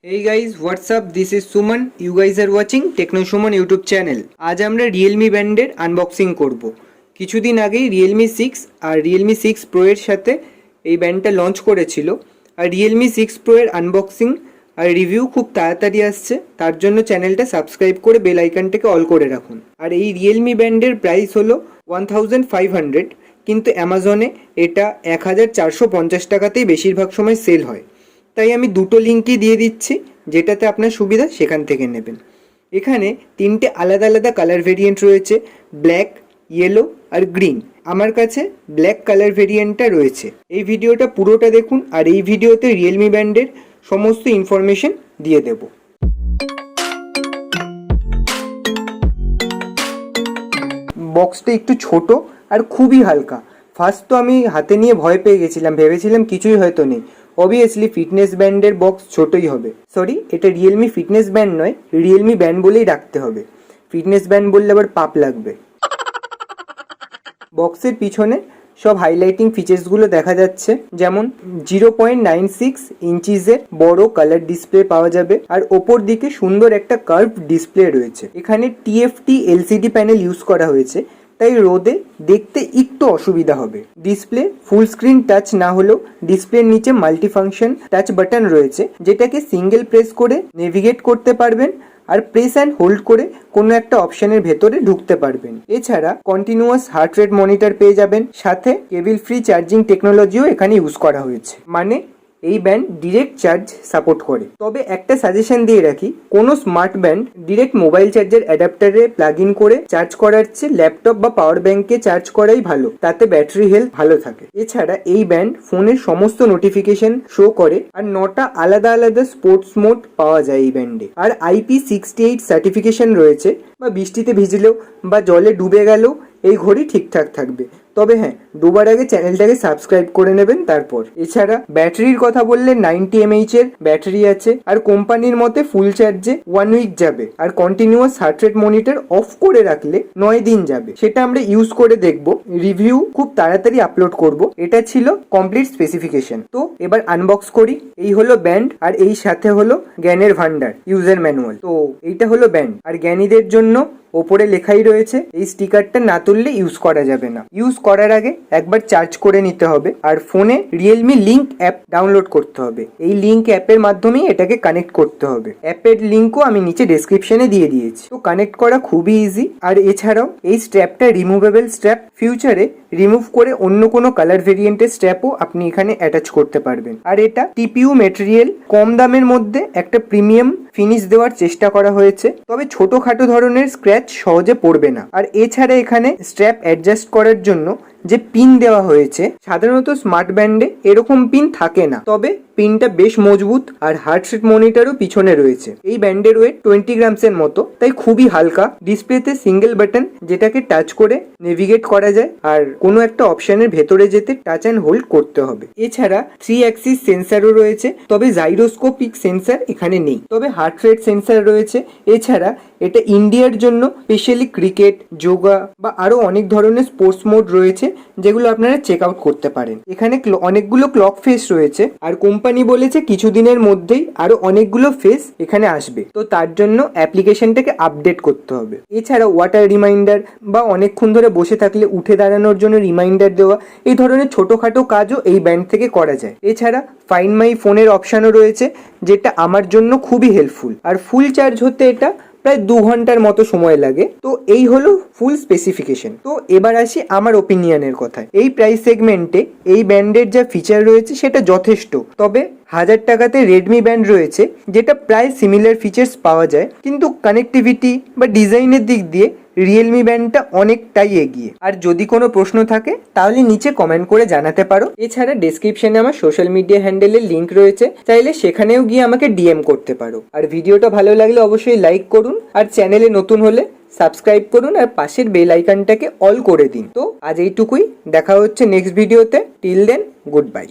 Hey guys, what's up? This is Suman. You guys are watching Techno Suman YouTube channel. আজ আমরা Realme Band এর unboxing করব। কিছুদিন আগেই Realme 6 আর Realme 6 Pro এর সাথে এই ব্যান্ডটা লঞ্চ করেছিল। আর Realme 6 Pro এর আনবক্সিং আর রিভিউ খুব তাড়াতাড়ি আসছে, তার জন্য চ্যানেলটা সাবস্ক্রাইব করে বেল আইকনটাকে অল করে রাখুন। আর এই Realme Band এর প্রাইস হলো 1500, কিন্তু অ্যামাজনে এটা 1450 টাকাতেই বেশিরভাগ সময় সেল হয়। তাই আমি দুটো লিঙ্কই দিয়ে দিচ্ছি, যেটাতে আপনার সুবিধা সেখান থেকে নেবেন। এখানে তিনটে আলাদা আলাদা কালার ভেরিয়েন্ট রয়েছে, ব্ল্যাক, ইয়েলো আর গ্রিন। আমার কাছে ব্ল্যাক কালার ভেরিয়েন্টটা রয়েছে। এই ভিডিওটা পুরোটা দেখুন, আর এই ভিডিওতে রিয়েলমি ব্যান্ডের সমস্ত ইনফরমেশন দিয়ে দেব। বক্সটা একটু ছোট আর খুবই হালকা। ফার্স্ট তো আমি হাতে নিয়ে ভয় পেয়ে গেছিলাম, ভেবেছিলাম কিছুই হয়তো নেই। অবভিয়াসলি ফিটনেস ব্যান্ডের বক্স ছোটই হবে। সরি, এটা রিয়েলমি ফিটনেস ব্যান্ড নয়, রিয়েলমি ব্যান্ড বলেই রাখতে হবে। ফিটনেস ব্যান্ড বললে আবার পাপ লাগবে। বক্সের পিছনে সব হাইলাইটিং ফিচার্সগুলো দেখা যাচ্ছে, যেমন 0.96 ইঞ্চিসের বড় কালার ডিসপ্লে পাওয়া যাবে, আর ওপর দিকে সুন্দর একটা কার্ভ ডিসপ্লে রয়েছে। এখানে TFT LCD প্যানেল ইউজ করা হয়েছে, তাই রোদে দেখতে একটু অসুবিধা হবে। ডিসপ্লে ফুল স্ক্রিন টাচ না হলেও ডিসপ্লের নিচে মাল্টিফাংশন টাচ বাটন রয়েছে, যেটাকে সিঙ্গেল প্রেস করে নেভিগেট করতে পারবেন আর প্রেস অ্যান্ড হোল্ড করে কোনো একটা অপশনের ভেতরে ঢুকতে পারবেন। এছাড়া কন্টিনিউয়াস হার্ট রেট মনিটর পেয়ে যাবেন, সাথে কেবল ফ্রি চার্জিং টেকনোলজিও এখানে ইউজ করা হয়েছে। মানে এই ব্যান্ড ডিরেক্ট চার্জ সাপোর্ট করে। তবে একটা সাজেশন দিয়ে রাখি, কোনো smart band direct mobile charger অ্যাডাপ্টারে প্লাগ ইন করে চার্জ করার চেয়ে ল্যাপটপ বা পাওয়ার ব্যাংকে চার্জ করাই ভালো, তাতে ব্যাটারি হেলথ ভালো থাকে। এছাড়া এই ব্যান্ড ফোনের সমস্ত নোটিফিকেশন শো করে, আর 9টা আলাদা আলাদা স্পোর্টস মোড পাওয়া যায় এই ব্যান্ডে। আর IP68 সার্টিফিকেশন রয়েছে, বা বৃষ্টিতে ভিজলেও বা জলে ডুবে গেলেও এই ঘড়ি ঠিকঠাক থাকবে। তবে হ্যাঁ, ডোবার আগে চ্যানেলটাকে সাবস্ক্রাইব করে নেবেন তারপর। এছাড়া ব্যাটারির কথা বললে 90 mAh এর ব্যাটারি আছে, আর কোম্পানির মতে ফুল চার্জে 1 উইক যাবে, আর continuous heart rate monitor off করে রাখলে 9 দিন যাবে। সেটা আমরা ইউজ করে দেখব, রিভিউ খুব তাড়াতাড়ি আপলোড করব। এটা ছিল কমপ্লিট স্পেসিফিকেশন। তো এবার আনবক্স করি। এই হলো ব্যান্ড, আর এই সাথে হলো জ্ঞানের ভান্ডার ইউজার ম্যানুয়াল। তো এইটা হলো ব্যান্ড, আর জ্ঞানীদের জন্য ওপরে লেখাই রয়েছে এই স্টিকারটা না তুললে ইউজ করা যাবে না। ইউজ করার আগে একবার চার্জ করে নিতে হবে, আর ফোনে রিয়েলমি লিঙ্ক অ্যাপ ডাউনলোড করতে হবে। এই লিঙ্ক অ্যাপের মাধ্যমেই এটাকে কানেক্ট করতে হবে। অ্যাপের লিঙ্কও আমি নিচে ডেসক্রিপশনে দিয়ে দিয়েছি। তো কানেক্ট করা খুবই ইজি। আর এছাড়াও এই স্ট্র্যাপটা রিমুভেবল স্ট্র্যাপ, ফিউচারে রিমুভ করে অন্য কোনো কালার ভেরিয়েন্টের স্ট্র্যাপও আপনি এখানে অ্যাটাচ করতে পারবেন। আর এটা TPU মেটেরিয়াল, কম দামের মধ্যে একটা প্রিমিয়াম ফিনিশ দেওয়ার চেষ্টা করা হয়েছে, তবে ছোটখাটো ধরনের স্ক্র্যাচ সহজে পড়বে না। আর এছাড়া এখানে স্ট্র্যাপ অ্যাডজাস্ট করার জন্য যে পিন দেওয়া হয়েছে, সাধারণত স্মার্ট ব্যান্ডে এরকম পিন থাকে না, তবে পিনটা বেশ মজবুত। আর হার্ট রেট মনিটরও পিছনে রয়েছে। এই ব্যান্ডের ওয়েট 20 গ্রামসের মতো, তাই খুবই হালকা। ডিসপ্লেতে সিঙ্গেল বাটন, যেটাকে টাচ করে নেভিগেট করা যায়, আর কোনো একটা অপশনের ভেতরে যেতে টাচ অ্যান্ড হোল্ড করতে হবে। এছাড়া 3 অ্যাক্সিস সেন্সারও রয়েছে, তবে জাইরোস্কোপিক সেন্সার এখানে নেই, তবে হার্ট রেট সেন্সার রয়েছে। এছাড়া এটা ইন্ডিয়ার জন্য স্পেশালি ক্রিকেট, যোগা বা আরো অনেক ধরনের স্পোর্টস মোড রয়েছে, যেগুলো আপনারা চেক আউট করতে পারেন। এখানে অনেকগুলো ক্লক ফেস রয়েছে, আর কোম্পানি বলেছে কিছুদিনের মধ্যেই আরো অনেকগুলো ফেস এখানে আসবে। তো তার জন্য অ্যাপ্লিকেশনটাকে আপডেট করতে হবে। এছাড়া ওয়াটার রিমাইন্ডার, বা অনেকক্ষণ ধরে বসে থাকলে উঠে দাঁড়ানোর জন্য রিমাইন্ডার দেওয়া, এই ধরনের ছোটখাটো কাজও এই ব্যান্ড থেকে করা যায়। এছাড়া ফাইন্ড মাই ফোনের অপশানও রয়েছে, যেটা আমার জন্য খুবই হেল্পফুল। আর ফুল চার্জ হতে এটা প্রায় 2 ঘন্টার মতো সময় লাগে। তো এই হলো ফুল স্পেসিফিকেশন। তো এবার আসি আমার ওপিনিয়নের কথায়। এই প্রাইস সেগমেন্টে এই ব্যান্ডের যা ফিচার রয়েছে সেটা যথেষ্ট, তবে 1000 টাকাতে রেডমি ব্যান্ড রয়েছে, যেটা প্রায় সিমিলার ফিচার্স পাওয়া যায়, কিন্তু কানেক্টিভিটি বা ডিজাইনের দিক দিয়ে রিয়েলমি ব্যান্ডটা অনেকটাই এগিয়ে। আর যদি কোনো প্রশ্ন থাকে তাহলে নিচে কমেন্ট করে জানাতে পারো। এছাড়া ডেসক্রিপশনে আমার সোশ্যাল মিডিয়া হ্যান্ডেলের লিঙ্ক রয়েছে, চাইলে সেখানেও গিয়ে আমাকে DM করতে পারো। আর ভিডিওটা ভালো লাগলে অবশ্যই লাইক করুন, আর চ্যানেলে নতুন হলে সাবস্ক্রাইব করুন, আর পাশের বেল আইকনটাকে অল করে দিন। তো আজ এইটুকুই, দেখা হচ্ছে নেক্সট ভিডিওতে। Till then, good bye.